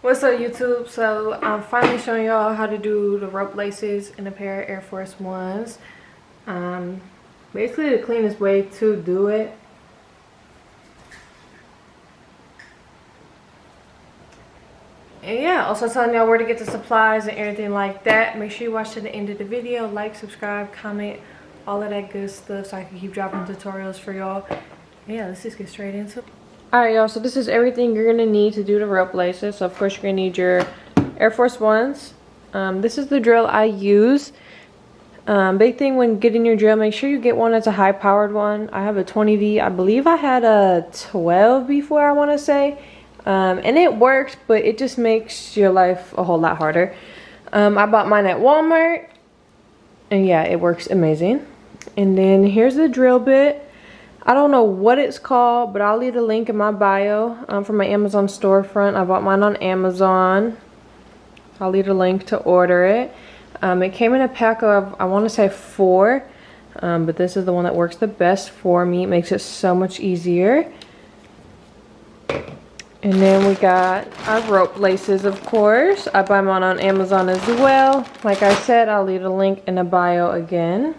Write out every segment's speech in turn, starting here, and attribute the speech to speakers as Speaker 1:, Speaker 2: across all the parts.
Speaker 1: What's up, YouTube? So I'm finally showing y'all how to do the rope laces in a pair of Air Force Ones. Basically the cleanest way to do it. And yeah, also telling y'all where to get the supplies and everything like that. Make sure you watch to the end of the video. Like, subscribe, comment, all of that good stuff so I can keep dropping tutorials for y'all. Yeah, let's just get straight into it. Alright, y'all, so this is everything you're going to need to do the rope laces. So of course you're going to need your Air Force Ones. This is the drill I use. Big thing when getting your drill, make sure you get one that's a high powered one. I have a 20V. I believe I had a 12 before, I want to say. And it worked, but it just makes your life a whole lot harder. I bought mine at Walmart. And yeah, it works amazing. And then here's the drill bit. I don't know what it's called, but I'll leave a link in my bio from my Amazon storefront. I bought mine on Amazon. I'll leave a link to order it. It came in a pack of, I want to say 4, but this is the one that works the best for me. It makes it so much easier. And then we got our rope laces, of course. I buy mine on Amazon as well. Like I said, I'll leave a link in the bio again.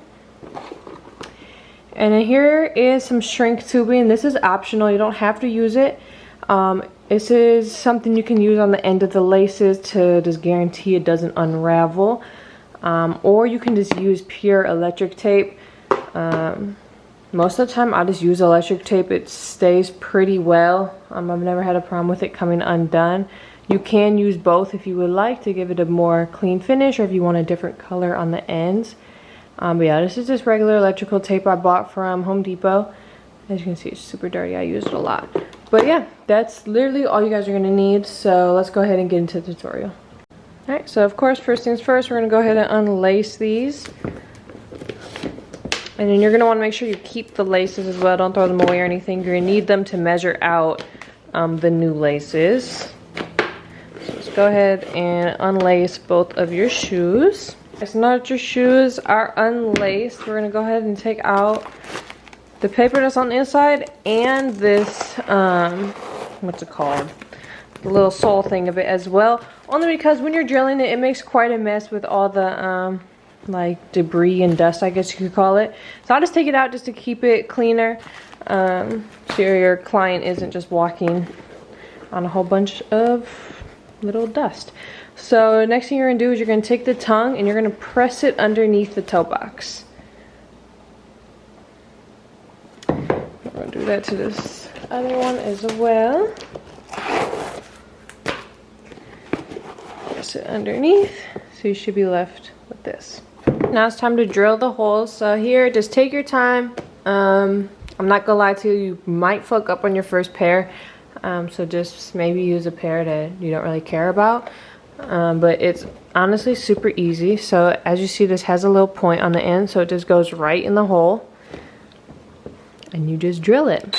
Speaker 1: And then here is some shrink tubing. This is optional. You don't have to use it. This is something you can use on the end of the laces to just guarantee it doesn't unravel. Or you can just use pure electric tape. Most of the time I just use electric tape. It stays pretty well. I've never had a problem with it coming undone. You can use both if you would like to give it a more clean finish, or if you want a different color on the ends. But yeah, this is just regular electrical tape I bought from Home Depot. As you can see, it's super dirty. I use it a lot. But yeah, that's literally all you guys are going to need. So let's go ahead and get into the tutorial. Alright, so of course, first things first, we're going to go ahead and unlace these. And then you're going to want to make sure you keep the laces as well. Don't throw them away or anything. You're going to need them to measure out the new laces. So let's go ahead and unlace both of your shoes. So now that your shoes are unlaced, we're going to go ahead and take out the paper that's on the inside and this, what's it called? The little sole thing of it as well. Only because when you're drilling it, it makes quite a mess with all the, like debris and dust, I guess you could call it. So I'll just take it out just to keep it cleaner. So your client isn't just walking on a whole bunch of little dust. So next thing you're going to do is you're going to take the tongue and you're going to press it underneath the toe box. I'm going to do that to this other one as well. Press it underneath, so you should be left with this. Now it's time to drill the holes. So here, just take your time. I'm not going to lie to you, you might fuck up on your first pair. So just maybe use a pair that you don't really care about. But it's honestly super easy. So as you see, this has a little point on the end, so it just goes right in the hole and you just drill it.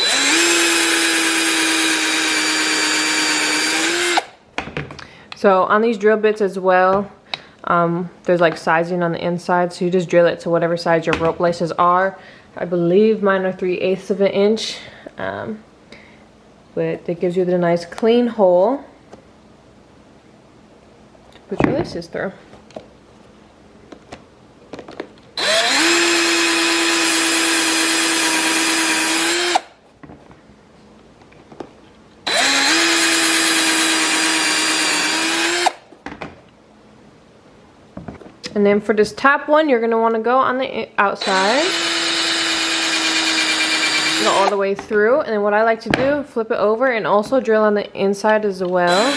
Speaker 1: So on these drill bits as well, there's like sizing on the inside, so you just drill it to whatever size your rope laces are. I believe mine are 3/8 of an inch, but it gives you the nice clean hole put your laces through. And then for this top one, you're going to want to go on the outside. Go all the way through. And then what I like to do, flip it over and also drill on the inside as well.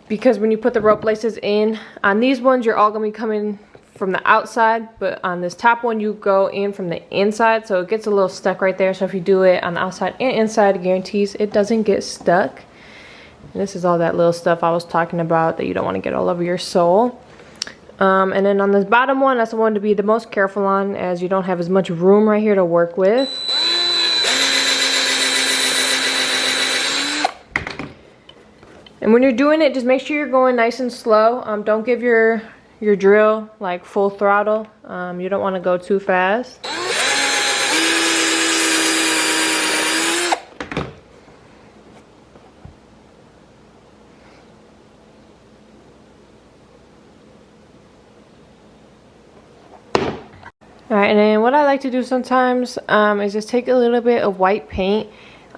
Speaker 1: Because when you put the rope laces in, on these ones, you're all going to be coming from the outside. But on this top one, you go in from the inside. So it gets a little stuck right there. So if you do it on the outside and inside, it guarantees it doesn't get stuck. And this is all that little stuff I was talking about that you don't want to get all over your sole. And then on this bottom one, that's the one to be the most careful on, as you don't have as much room right here to work with. And when you're doing it, just make sure you're going nice and slow. Don't give your drill like full throttle. You don't want to go too fast. Alright, and then what I like to do sometimes is just take a little bit of white paint.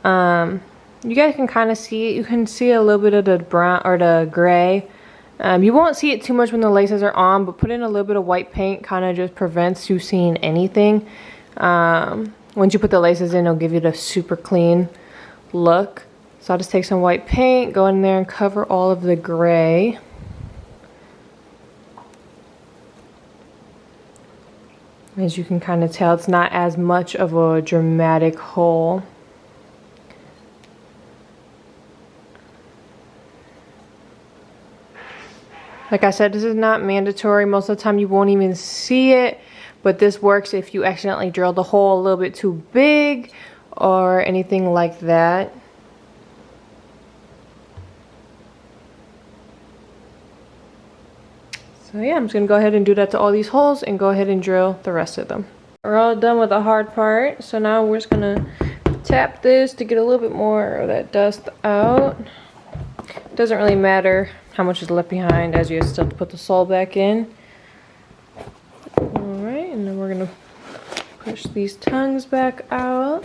Speaker 1: You guys can kind of see it. You can see a little bit of the brown or the gray. You won't see it too much when the laces are on, but put in a little bit of white paint kind of just prevents you seeing anything. Once you put the laces in, it'll give you the super clean look. So I'll just take some white paint, go in there and cover all of the gray. As you can kind of tell, it's not as much of a dramatic hole. Like I said, this is not mandatory. Most of the time you won't even see it, but this works if you accidentally drill the hole a little bit too big or anything like that. So yeah, I'm just gonna go ahead and do that to all these holes and go ahead and drill the rest of them. We're all done with the hard part, so now we're just gonna tap this to get a little bit more of that dust out. It doesn't really matter how much is left behind, as you still put the sole back in. Alright, and then we're gonna push these tongues back out.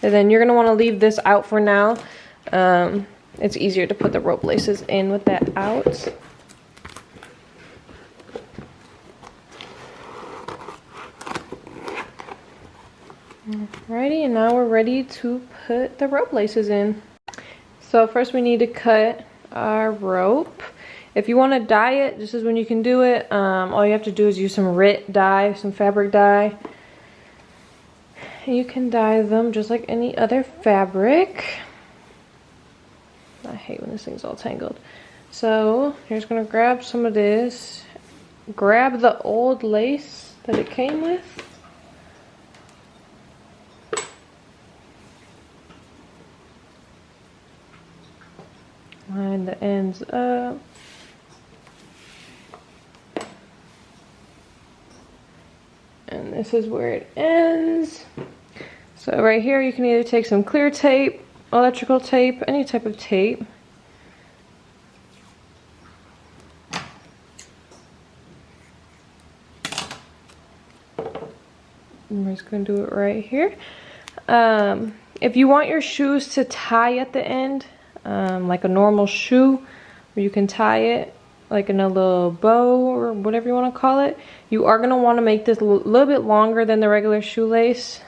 Speaker 1: And then you're gonna wanna leave this out for now. It's easier to put the rope laces in with that out. Alrighty, and now we're ready to put the rope laces in. So first we need to cut our rope. If you want to dye it, this is when you can do it. All you have to do is use some RIT dye, some fabric dye. You can dye them just like any other fabric. I hate when this thing's all tangled. So you're just gonna grab some of this, grab the old lace that it came with. Line the ends up. And this is where it ends. So right here you can either take some clear tape, electrical tape, any type of tape. And we're just going to do it right here. If you want your shoes to tie at the end, like a normal shoe, where you can tie it like in a little bow or whatever you want to call it, you are going to want to make this a little bit longer than the regular shoelace,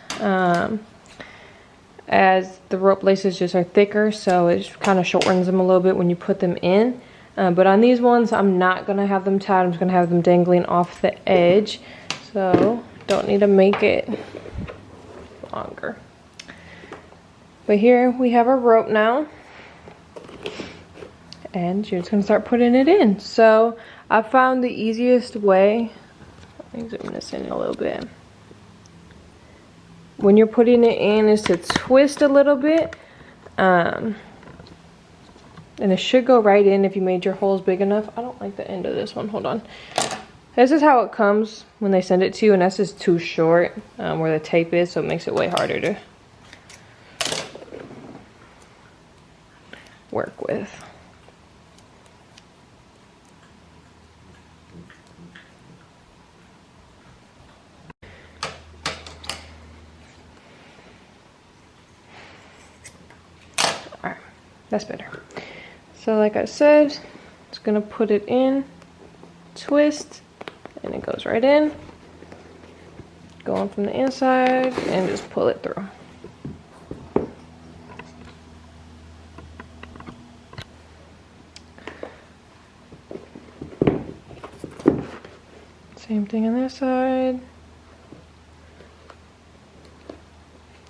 Speaker 1: as the rope laces just are thicker, so it kind of shortens them a little bit when you put them in. But on these ones, I'm not going to have them tied. I'm just going to have them dangling off the edge, so don't need to make it longer. But here we have our rope now, and you're just going to start putting it in. So I found the easiest way, let me zoom this in a little bit, when you're putting it in, is to twist a little bit, and it should go right in if you made your holes big enough. I don't like the end of this one. Hold on. This is how it comes when they send it to you, and that's just too short where the tape is, so it makes it way harder to work with. Alright, that's better. So like I said, it's gonna put it in, twist, and it goes right in, going from the inside, and just pull it through. Same thing on this side.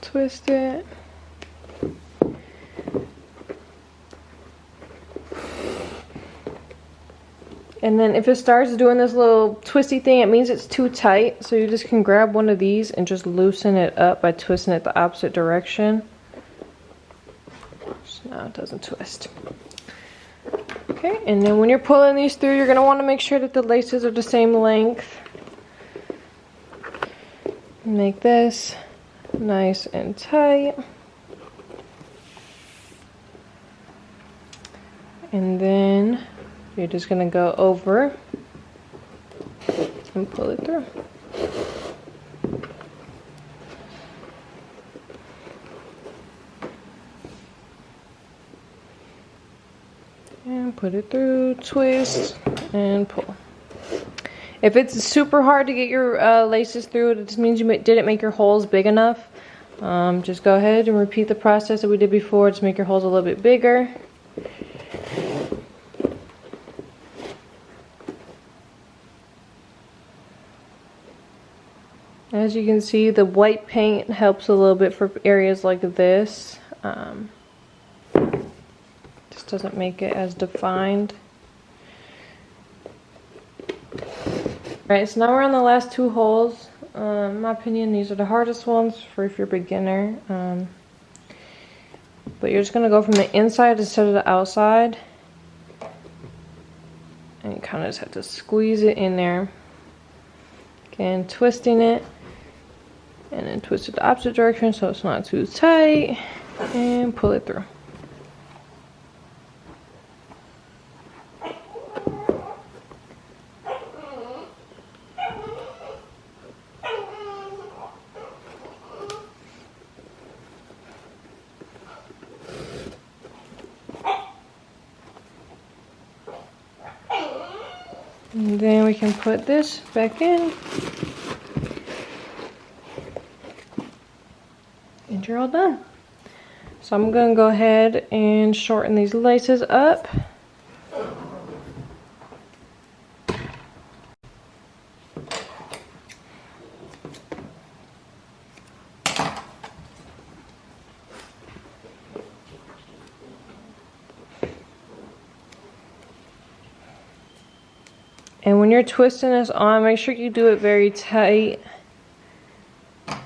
Speaker 1: Twist it. And then if it starts doing this little twisty thing, it means it's too tight. So you just can grab one of these and just loosen it up by twisting it the opposite direction. So now it doesn't twist. Okay, and then when you're pulling these through, you're going to want to make sure that the laces are the same length. make this nice and tight. And then you're just gonna go over and pull it through. And put it through, twist, and pull. If it's super hard to get your laces through, it just means you didn't make your holes big enough. Just go ahead and repeat the process that we did before. Just make your holes a little bit bigger. As you can see, the white paint helps a little bit for areas like this. Just doesn't make it as defined. Alright, so now we're on the last two holes. In my opinion, these are the hardest ones for if you're a beginner. But you're just going to go from the inside instead of the outside. And you kind of just have to squeeze it in there. Again, twisting it. And then twist it the opposite direction so it's not too tight. And pull it through. And then we can put this back in. And you're all done. So I'm going to go ahead and shorten these laces up. And when you're twisting this on, make sure you do it very tight. And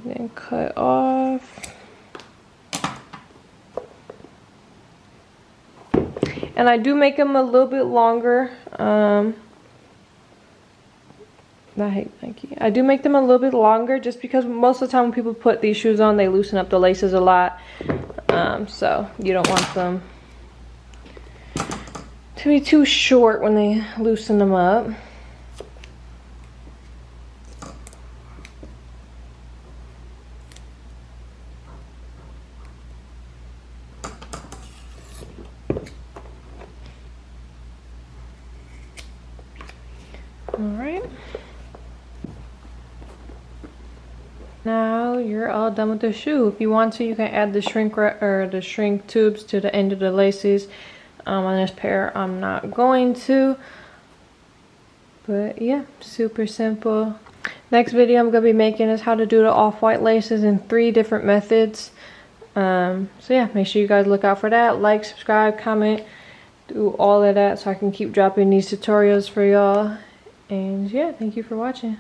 Speaker 1: then cut off. And I do make them a little bit longer. I do make them a little bit longer just because most of the time when people put these shoes on, they loosen up the laces a lot. So you don't want them to be too short when they loosen them up. Alright. Now you're all done with the shoe. If you want to, you can add the shrink tubes to the end of the laces. On this pair, I'm not going to. But yeah, super simple. Next video I'm going to be making is how to do the off-white laces in 3 different methods. So yeah, make sure you guys look out for that. Like, subscribe, comment, do all of that so I can keep dropping these tutorials for y'all. And yeah, thank you for watching.